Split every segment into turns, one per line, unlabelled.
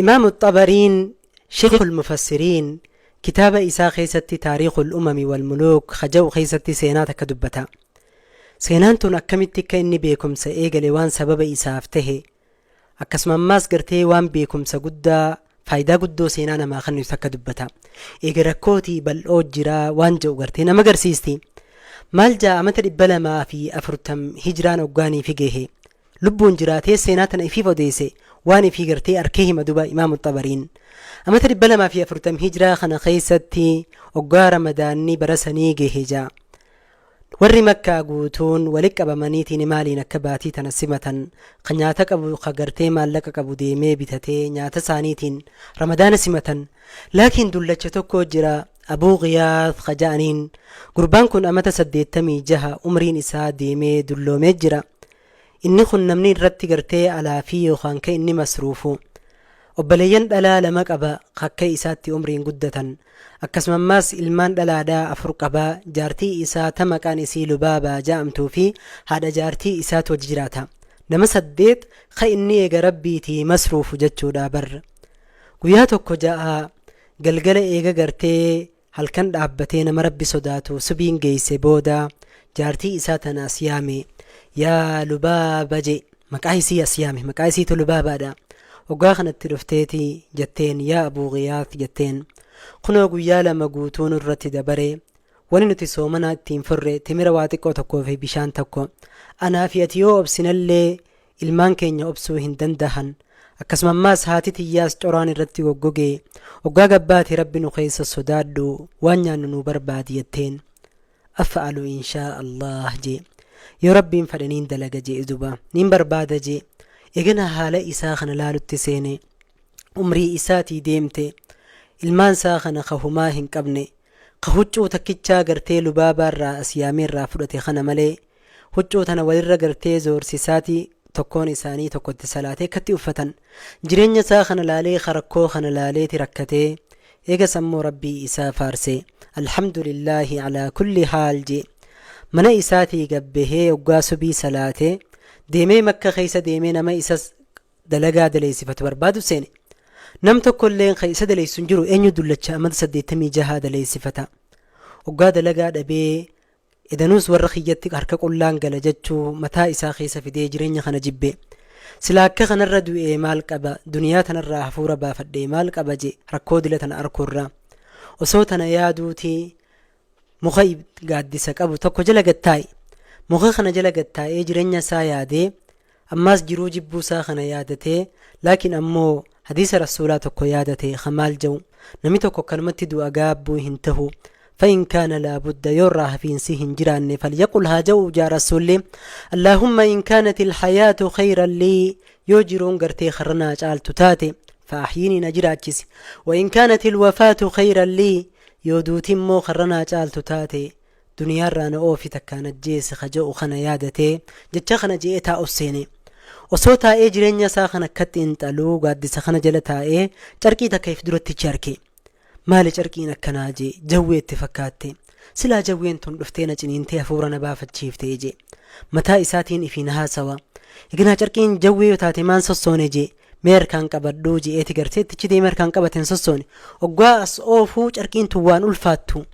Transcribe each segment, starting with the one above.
إمام الطبرين شيخ المفسرين كتاب إساء خيستي تاريخ الأمم والملوك خجو خيستي سيناتك دبتا سينانتون أكمتك إني بيكم سأيقل وان سبب إسافته أكسم ماس قرتي وان بيكم سقدا فايدا قدو سينانا ما خنو سكا دبتا إيقركوتي بل أوجرا وان جو قرتي نما قرسيستي مالجا أمتر إبلا ما في أفرتم هجران أقاني فيقه لبون جراتي سيناتنا في فوديسي واني في قرتي أركيه مدوبا إمام الطبرين أما تربلا ما في أفرتم هجرة خنا خيستي أقار مداني برسني جهجا ورّي مكة قوتون ولك أبمانيتي نمالي نكباتي تنسمة قنياتك أبو خقرتي مالك أبو ديمي بتتي نيات سانيتين رمضان سمة لكن دلتشتوكو جرا أبو غياث خجانين قربان كن أمت سديتمي جها أمرين إسا ديمي دلو مجرا إني خن نمني رتي قرتي على فيه خانك إني مسروفو وبليان دلا لمك أبا خكي إساتي أمرين قدة أكسم ماس إلمان دلا دا أفرق أبا جارتي إسا تمكان إسي لبابا جامتو في هذا جارتي إسات وجراتا نمس الديت خي إني ربيتي مسروف جتشو دا بر وياتوكو جاء قلقل إيغا قرتي هل كان دعبتين مربي صداتو سبين جيسي بودا جارتي إساتنا أسيامي يا لبابا جي مكايسي أسيامي مكايسي تو لبابا دا وقاخنا التلفتيتي جتين يا أبو غياث جتين قنو قيالا مقوتون الرتي دبري ولنتي سومنا تنفر تمر واتكو تكو في بشان تكو أنا في أتيو أبسن اللي إلمان كينيا أبسو هندن دهن أكسم ماس هاتي تياس جوران الرتي وقوغي وقاق باتي ربي نخيس الصدادو وانيا ننو برباديتين أفعلوا إن شاء الله جي يا ربي انفرنين دلق جي إذوبا نين برباد جي إغنى حالة إسا خنا لالو تسيني عمري إساتي ديمتي ilmaan saa kana qahumaa hin qabne qahuccuu takkichaa gartee lubaabaa irraa asyaamii irraa fudhate kana malee huccuu tana walirra gartee zoorsisaati tokkoon isaanii tokkotti salaatee akkatti uffatan jireenya isaa kana laalee kharakkoo kana laaleeti rakkatee eega sammuu rabbii isaa faarsee alhamdulillaahi alaa kulli haal jee mana isaatii gabbehee oggaa subii salaatee deemee makka keessa deemee nama isas dalagaa daleessifatu barbaadu seene نم تقولين خي سد لي سنجرو إني دلتش أمد سديتمي جهاد لي صفتا وقاد لقى أبي إذا نوس ورخيتك هرك كلان قال جتشو متى إساخي سفدي جرين خنا جبي سلاك خنا الردو إيه مالك أبا دنياتنا الراح فورا بافدي مالك أبا جي ركود لتنا أركورا وصوتنا يا دوتي مخيب قاد ديسك أبو تكو جلقت تاي مخي خنا جلقت تاي جرين سايادي أماس جرو جبو ساخنا يادتي لكن أمو حديث رسولات قيادته خمال جو نميتك كلمة دو أقابو هنته فإن كان لابد يراه في انسيه جران فليقلها جو جا رسولي اللهم إن كانت الحياة خيرا لي يوجرون قرتي خرنا جعلت تاتي فأحييني نجراتشس وإن كانت الوفاة خيرا لي يودو تمو خرنا جعلت تاتي دنيا رانا أوفتك كانت جيس خجو خنيادتي جتشخنا جيئتا أسيني osoo taa'ee jireenya isaa kana akkatti intaluu gaaddisa kana jala taa'ee carqii takka if duratti charke maali carqiin akkanaa jee jawwee itti fakkaatte silaa jawween tun dhuftee na ciniintee hafuura na baafachiiftee jee mataa isaatiin ifiin haasawa eganaa carqiin jawwee yoo taate maan sossoone jee meerkaan qabadhuu jeeeti garteetti chidee meerkaan qabateen sossoone oggaa as oofuu carqiin tun waan ulfaattu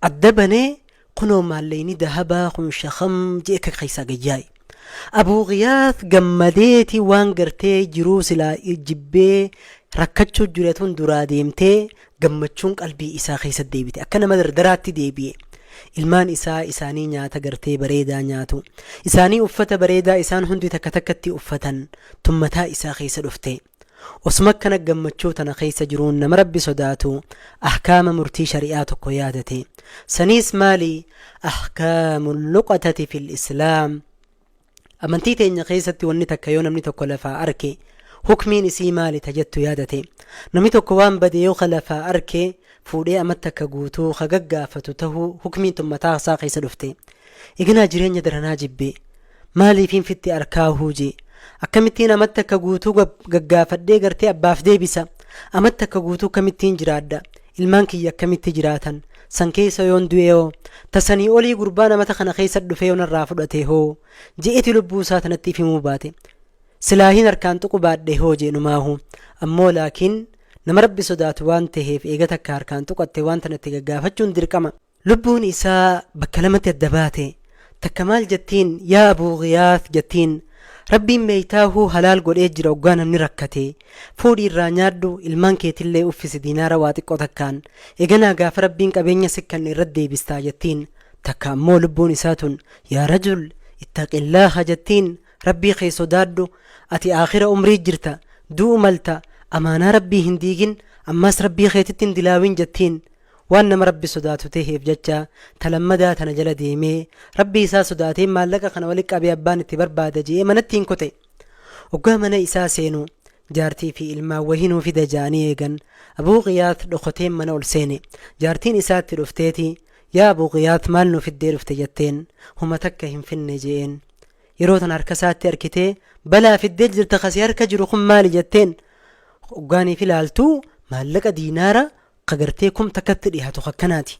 adda banee kunoo maalleeyni dahabaa kun shakam jee akka keessaa gayyaa'e أبو غياث جمديتي وان قرتي جروس لا جبي ركتشو جريتون درا ديمتي جمتشون قلبي إسا خيس الديبتي أكنا مدر دراتي ديبي ilmaan isaa isaanii nyaata gartee bareedaa nyaatu isaanii uffata bareedaa isaan hundi takkatakatti uffatan tummataa isaa keessa dhufte osuma kana gammachuu tana keessa jiruun nama rabbi sodaatu ahkaama murtii shari'aa tokko yaadate saniis maali ahkaamul luqatati fil islaam amantii teenya keessatti wanni takka yoo namni tokko lafaa arke hukmiin isii maali tajattu yaadate namni tokko waan bade yoo lafaa arke fuudhee amata akka guutuu hagaggaafatu tahuu hukmiin tummataa isaa keessa dhufte igna jireenya daranaa jibbe maaliifiin fitti arkaa huuje akkamittiin amata akka guutuu gaggaafadhee gartee abbaaf deebisa amata akka guutuu kamittiin jiraadda ilmaan kiyya akkamitti jiraatan san keessa yoon du'eoo tasanii olii gurbaan amata kana keessa dhufee yoon irraa fudhatee hoo je'eti lubbuu isaa tanatti ifimuu baate silaahin harkaan tuqu baadhee hoo jeenumaahu ammoo laakiin nama rabbi sodaatu waan taheef eega takka harkaan tuqatte waan tanatti gaggaafachuun dirqama. lubbuun isaa bakka lamatti adda baate takka maal jettiin yaa abuu Ghiyaas jettiin rabbiin beeytaahuu halaal godhee jira oggaa namni rakkate fuudhii irraa nyaadhu ilmaan keetillee uffisi diinaara waa xiqqoo takkaan eeganaa gaafa rabbiin qabeenya sikkanne irratti deebistaa jettiin. takka ammoo lubbuun isaa tun yaa rajul ittaqillaaha jettiin rabbii kee sodaadhu ati aakhira umrii jirta du'u malta amaanaa rabbii hin diigin ammaas rabbii keetitti hin dilaawin jettiin. waan nama rabbi sodaatu taheef jecha talammadaa tana jala deemee rabbii isaa sodaatee maallaqa kana walitti qabee abbaan itti barbaada jee manatti hin kote. oggaa mana isaa seenu jaartii fi ilmaan wahinuu fida ja'anii eegan abuu Ghiyaas dhokoteen mana ol seene. jaartiin isaatti dhufteeti yaa abuu Ghiyaas maal nu fiddee dhufte jetteen. huma takka hin finne jeen. yeroo tan harka isaatti harkitee balaa fiddee jirta kasii harka jiru kun maali jetteen. oggaaniif ilaaltuu maallaqa diinaara qagartee kum takkatti dhiyaatu akkanaati.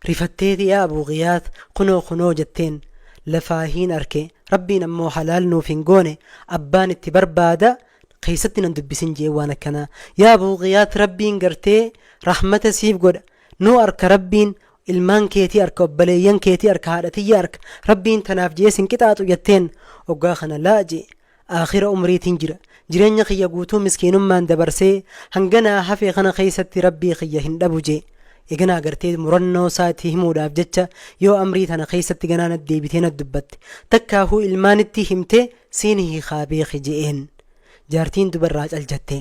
rifatteeti yaa abuu Ghiyaas kunoo jetteen. lafaahiin arke rabbiin ammoo halaal nuuf hin goone abbaan itti barbaada keessatti nan dubbisin jee waan akkanaa. yaa abuu Ghiyaas rabbiin gartee rahmata siif godha nuu arka rabbiin ilmaan keetii arka obbaleeyyan keetii arka haadhatiyya arka rabbiin tanaaf jee sin qixaaxu jetteen. oggaa kana laa jee aakhira umriitiin jira jireenya kiyya guutuu miskiinummaan dabarsee hanganaa hafee kana keessatti rabbii kiyya hin dhabu jee. eganaa gartee murannoo isaatti himuudhaaf jecha yoo amrii tana keessatti ganaan deebitee na dubbatte takkaahuu ilmaanitti himtee siin hiikaa beeki je'een. jaartiin dubarraa caljatte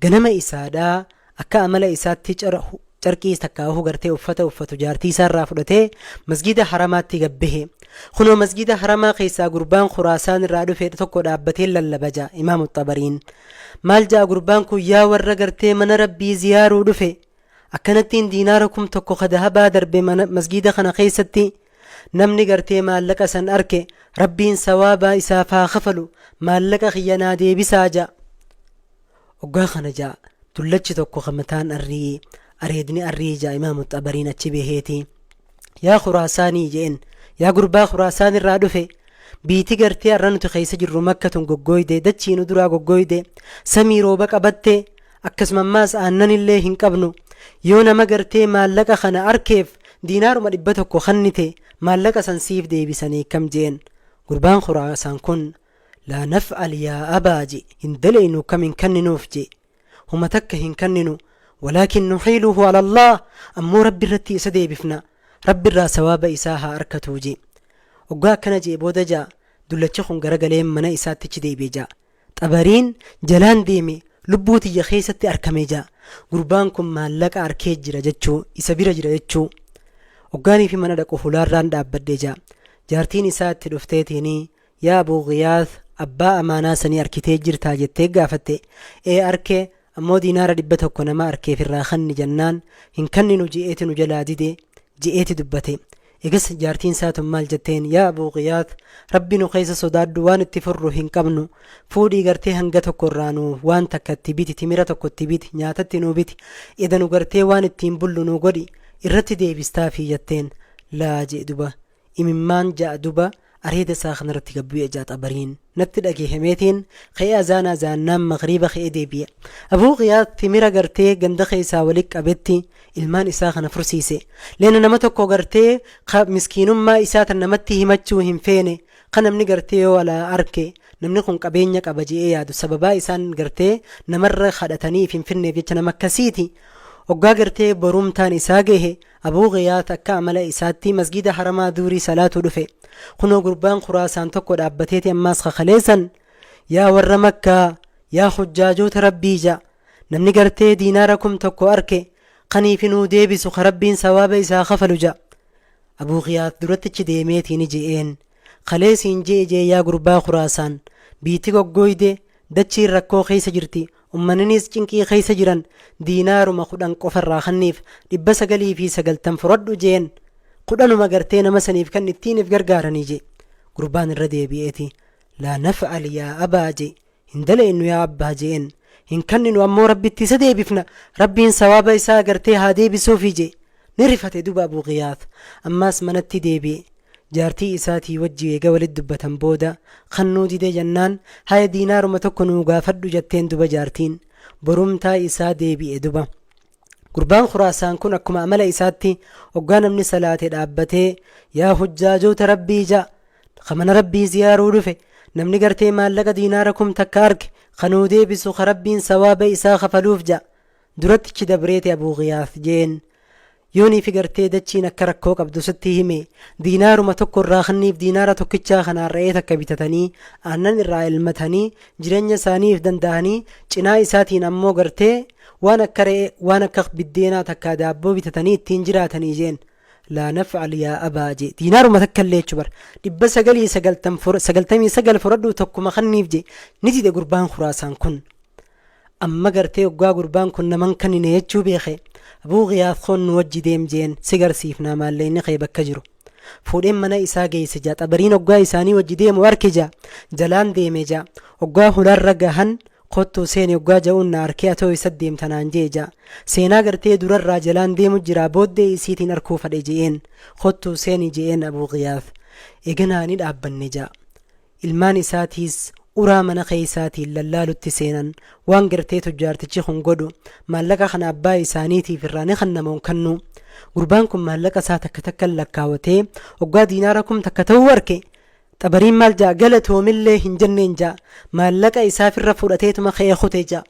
ganama isaadhaa akka amala isaatti carqii takkaahuu gartee uffata uffatu jaartii isaarraa fudhatee masgida haramaatti gabbahe. kunoo masgida haramaa keessaa gurbaan Khuraasaan irraa dhufe tokko dhaabbatee lallaba ja'a imaamu Xabariin. maal ja'a gurbaan kun yaa warra gartee mana rabbii ziyaaruu dhufe akkanattiin diinaara kum tokko kadahabaa darbe masgida kana keessatti namni gartee maallaqa san arke rabbiin sawaabaa isaaf haa kafalu maallaqa kiyyanaa deebisaa ja'a. oggaa kana ja'a dullachi tokko kamataan areedni arrii ja'a imaamu Xabariin achi beheeti. yaa Khuraasaanii jeen yaa gurbaa Khuraasaan irraa dhufe biiti gartee arra nuti keessa jirru makkatun goggooyde dachiinu duraa goggooyde samii rooba qabatte akkasumammaas aannan illee hin qabnu yoo nama gartee maallaqa kana arkeef diinaaruma 100 kannite maallaqa san siif deebisanii kam jeen. gurbaan Khuraasaan kun laa naf'al yaa abaaji hin dalaynu kam hin kanninuuf je huma takka hin kanninu walaakin nuxiiluhu ala Allah ammoo rabbi irratti isa deebifna rabbi irraa sawaaba isaa haa arkatuu je. oggaa akkana jee booda jaa dullachi kun garagalee mana isaattichi deebi'e jaa. Xabariin jalaan deeme lubbuu tiyya keessatti argame jaa. gurbaan kun maallaqa arkee jira jechuu isa bira jira jechuu. oggaanii fi mana dhaqu hulaarraan dhaabbadde jaa. jaartiin isaatti dhufteetiin yaa abuu Ghiyaas abbaa amaanaa sanii arkitee jirtaa jettee gaafatte. arkee ammoo diinaara 100 nama arkeef irraa kanni jennaan hin kanninu je'eeti nu jalaa dide je'eeti dubbate. egas jaartiin isaatun maal jetteen yaa abuu Ghiyaas rabbi nu keessa sodaaddu waan itti furru hin qabnu fuudhii gartee hanga tokko irraa nu waan takka itti biti timira tokko itti biti nyaatatti nu biti eda nu gartee waan ittiin bullu nu godhi irratti deebistaa fi jetteen. laa jee duba imimmaan ja'a duba areeda isaa kanarratti gabbu'e jaa. Xabariin natti dhageehameetiin ka'ee azaanaan magriiba ka'ee deebi'e. abuu Ghiyaas timira gartee ganda keessaa walitti qabetti ilmaan isaa kana fursiise. leena nama tokko gartee miskiinummaa isaa tan namatti himachuu hin feene kan namni gartee yoo alaa arke namni kun qabeenya qaba je'ee yaadu sababaa isaan gartee namarra kadhataniif hin finneef jecha nama akkasiiti. oggaa gartee borumtaan isaa gahe abuu Ghiyaas akka amala isaatti masgida haramaa duurii salaatu dhufe. kunoo gurbaan Khuraasaan tokko dhaabbateeti ammaas kakaleessan yaa warra makkaa yaa hujjaajoota rabbii jaa namni gartee diinaara 1,000 arke kaniifinuu deebisu ka rabbiin sawaaba isaa kafalu jaa. abuu Ghiyaas durattichi deemeetiin je'een kaleesiin jee yaa gurbaa Khuraasaan biiti goggooyde dachiin rakkoo keessa jirti ummaninis cinqii keessa jiran diinaaruma 10 qofarraa kanniif 990 fudhadhu jeen 10 gartee nama saniif kan ittiiniif gargaaranii je. gurbaan irra deebi'eeti laa naf'al yaa abaa je hin dalaynu yaa abbaa jeen hin kanninu ammoo rabbitti isa deebifna rabbiin sawaaba isaa gartee haa deebisuufi je. ni rifate duba abuu Ghiyaas ammaas manatti deebi'e jaartii isaatii wajji eega walitti dubbatan booda kannuu dide jennaan haya diinaaruma tokko nuu gaafadhu jetteen duba jaartiin borumtaa isaa deebi'e duba. Gurbaan Khuraasaan kun akkuma amala isaatti hoggaa namni salaate dhaabbatee yaa hujjaajoota rabbii ja'a kamana rabbii ziyaaruu dhufe namni gartee maallaqa diinaara kum takka arge kanuu deebisu ka rabbiin sawaaba isaa kafaluuf ja'a durattichi dabreete Abuu Giyaas jeen. Yoonii fi gartee dachiin akka rakkoo qabdu sitti hime diinaaruma tokko irraa kanniif diinaara tokkichaa kanaan re'ee takka bitatanii aannan irraa elmatanii jireenya isaaniif danda'anii cinaa isaatiin ammoo gartee waan akka re'ee waan akka biddeenaa takka daabboo bitatanii ittiin jiraatanii jeen. Laa naf'al yaa abaa jee diinaaruma takka illee jechu bar 999 fudhadhu tokkuma kanniif jee ni dide gurbaan Khuraasaan kun. Amma gartee hoggaa gurbaan kun naman kannine jechuu beeke Abuu Giyaas kun nu wajji deem jeen sigarsiifnaa maalleenni kee bakka jiru fuudheen mana isaa geesse jaa xabariin hoggaa isaanii wajji deemu arke jaa jalaan deeme jaa hoggaa hularra gahan kottuu seeni hoggaa ja'uun na arkee atoo isa deemtanaan jee jaa seenaa gartee durarraa jalaan deemu jira booddee isiitiin arkuu fadhe je'een kottuu seeni je'een Abuu Giyaas eeganaani dhaabbanne jaa ilmaan isaatiis uraa mana keeysaatiin lallaalutti seenan waan gartee tujjaartichi kun godhu maallaqa kana abbaa isaaniitiif irraani kannamoon kannu gurbaan kun maallaqa isaa takka takka lakkaawatee hoggaa diinaara kum takka ta'uu arke xabariin maal jaa galatoomillee hin jenneen jaa maallaqa isaafirra fudhateetuma kee kute jaa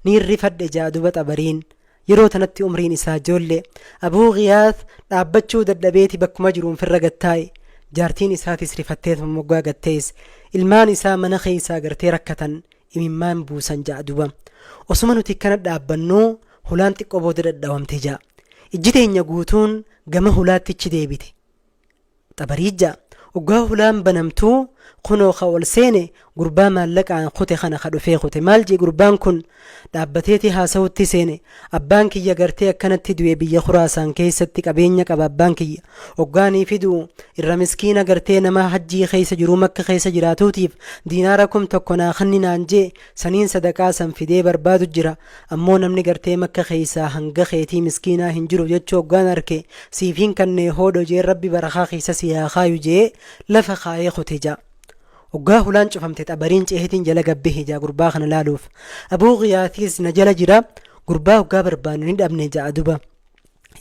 ni irrifadhe jaa duba xabariin yeroo tanatti umriin isaa ijoollee Abuu Giyaas dhaabbachuu dadhabeeti bakkuma jiruun firra gattaa'e jaartiin isaatis rifatteetuma moggaa gattees ilmaan isaa mana keeysaa gartee rakkatan imimmaan buusan jaa duba osuma nuti kana dhaabbannuu hulaan xiqqoo booda dadhawamte jaa ijji teenya guutuun gama hulaattichi deebite xabarii jaa hoggaa hulaan banamtuu kunoo ka ol seene gurbaa maallaqaan kute kana ka dhufee kute maal jee gurbaan kun dhaabbateeti haasawutti seene abbaan kiyya gartee akkanatti du'e biyya Khuraasaan keessatti qabeenya qaba abbaan kiyya hoggaanii fidu irra miskiina gartee nama hajjii keessa jiru makka keessa jiraatuutiif diinaara kum tokko naa kanninaan jee saniin sadaqaa san fidee barbaadu jira ammoo namni gartee makka keessaa hanga keetii miskiinaa hin jiru jechuu hoggaan arke siifiin kannee hoodho jee rabbi barakaa keessa siyaa kaayu jee lafa kaayee kute jaa hoggaa hulaan cufamte xabariin ceehetiin jala gabbee jaa gurbaa kana laaluuf Abuu Giyaasiis na jala jira gurbaa hoggaa barbaannu ni dhabne jaa duba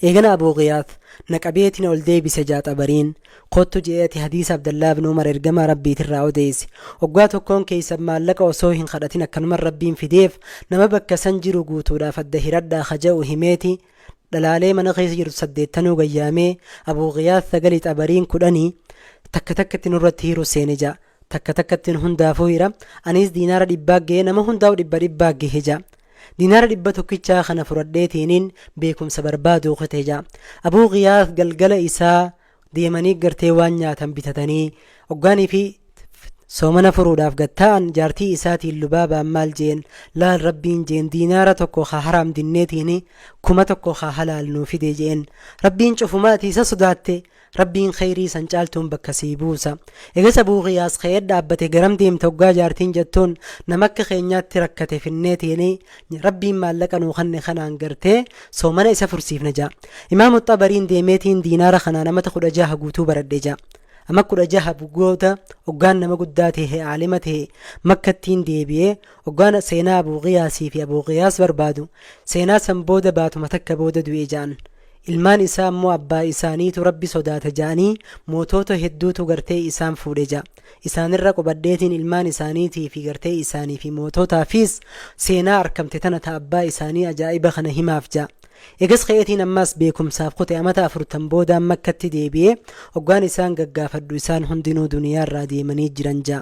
eegana Abuu Giyaas na qabeetiin ol deebise jaa xabariin kottu je'eeti hadiisa Abdallaa ibn Umar ergamaa rabbiitirraa odeesse hoggaa tokkoon keessa maallaqa osoo hin kadhatin akkanuma rabbiin fideef nama bakka san jiru guutuudhaaf adda hiradhaa haja'u himeeti dhalaalee mana keessa jiru 8 gayyaamee Abuu Giyaas sagalii xabariin 10 takka takkatti nurratti hiru seene jaa takka takkattiin hundaafuu hira anis diinaara 100 gee nama hundaa'u 100 gee jaa diinaara 100 tokkichaa kana fudhadheetiniin beekumsa barbaaduu kute jaa Abuu Giyaas galgala isaa deemanii gartee waan nyaatan bitatanii hoggaanii fi soomana furuudhaaf gatta'an jaartii isaatiin lubaabaan maal jeen laal rabbiin jeen diinaara tokko haa haraam dinneetiin 1,000 haa halaal nuu fide jeen rabbiin cufumaati isa sodaatte rabbiin khayrii san caaltuun bakka sii buusa egas Abuu Giyaas ka'ee dhaabbate garam deemte hoggaa jaartiin jettuun nama akka keenyaatti rakkate finneetiin rabbiin maallaqa nuu kanne kanaan gartee soomana isa fursiifna jaa Imaamu Xabariin deemeetiin diinaara kanaa nama 16 guutuu baradhe jaa amma 16 bugoota hoggaan nama guddaa ta'e aalima ta'e makkattiin deebi'ee hoggaan seenaa Abuu Giyaasii fi Abuu Giyaas barbaadu seenaa san booda baatuma takka booda du'e jaan ilmaan isaa ammoo abbaa isaaniitu rabbi sodaata jaanii mootota hedduutu gartee isaan fuudhe jaa isaanirra qubadheetiin ilmaan isaaniitii fi gartee isaanii fi moototaafis seenaa arkamte tana ta abbaa isaanii ajaa'iba kana himaaf jaa egas ka'eetiin ammaas beekumsaaf kute amata 40 boodaan makkatti deebi'ee hoggaan isaan gaggaafadhu isaan hundinuu duniyaarraa deemanii jiran jaa